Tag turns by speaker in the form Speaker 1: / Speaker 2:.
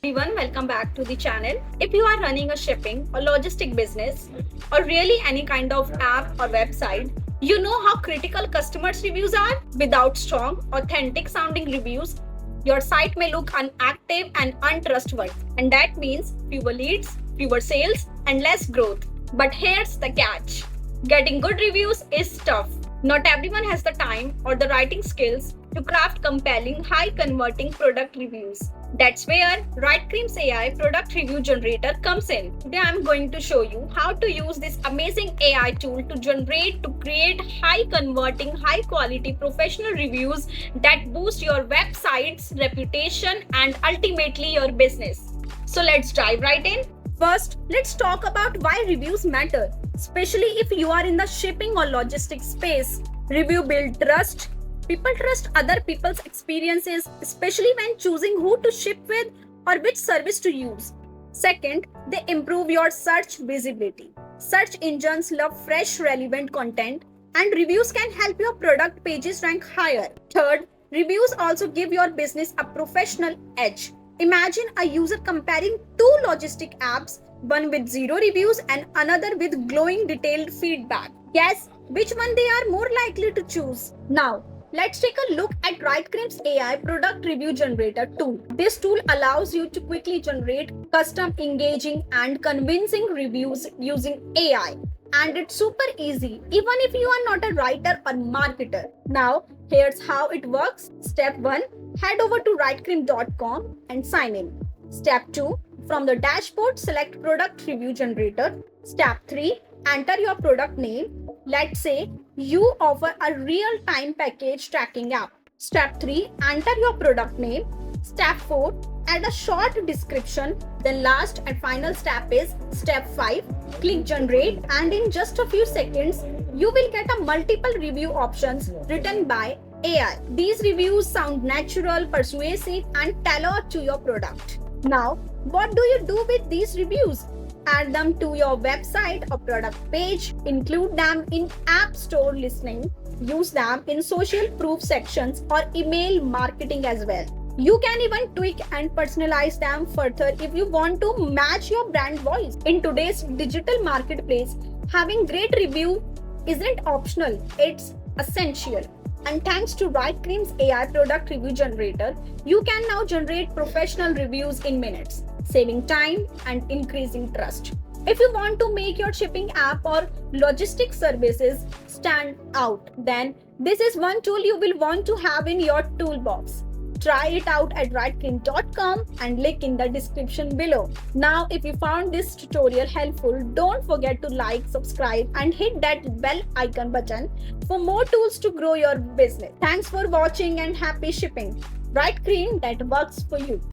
Speaker 1: Everyone, welcome back to the channel. If you are running a shipping or logistic business or really any kind of app or website, you know how critical customers reviews are. Without strong, authentic sounding reviews, your site may look inactive and untrustworthy, and that means fewer leads, fewer sales, and less growth. But here's the catch. Getting good reviews is tough. Not everyone has the time or the writing skills to craft compelling, high converting product reviews. That's where Writecream's AI product review generator comes in. Today I'm going to show you how to use this amazing AI tool to create high converting, high quality professional reviews that boost your website's reputation and ultimately your business. So let's dive right in. First, let's talk about why reviews matter, especially if you are in the shipping or logistics space. Review build trust. People trust other people's experiences, especially when choosing who to ship with or which service to use. Second, they improve your search visibility. Search engines love fresh, relevant content, and reviews can help your product pages rank higher. Third, reviews also give your business a professional edge. Imagine a user comparing two logistic apps, one with 0 reviews and another with glowing detailed feedback. Guess which one they are more likely to choose. Now, let's take a look at Writecream's AI product review generator tool. This tool allows you to quickly generate custom, engaging, and convincing reviews using AI. And it's super easy, even if you are not a writer or marketer. Now, here's how it works. Step 1. Head over to writecream.com and sign in. Step 2. From the dashboard, select product review generator. Step 3. Enter your product name. Let's say you offer a real-time package tracking app. Step 3. Enter your product name. Step 4. Add a short description. Then last and final step is step 5. Click generate, and in just a few seconds, you will get a multiple review options written by AI. These reviews sound natural, persuasive, and tailored to your product. Now, what do you do with these reviews? Add them to your website or product page, include them in app store listening, use them in social proof sections or email marketing as well. You can even tweak and personalize them further if you want to match your brand voice. In today's digital marketplace, having great review isn't optional, it's essential. And thanks to Writecream's AI product review generator, you can now generate professional reviews in minutes, saving time and increasing trust. If you want to make your shipping app or logistics services stand out, then this is one tool you will want to have in your toolbox. Try it out at writecream.com and link in the description below. Now, if you found this tutorial helpful, don't forget to like, subscribe, and hit that bell icon button for more tools to grow your business. Thanks for watching and happy shipping. Writecream that works for you.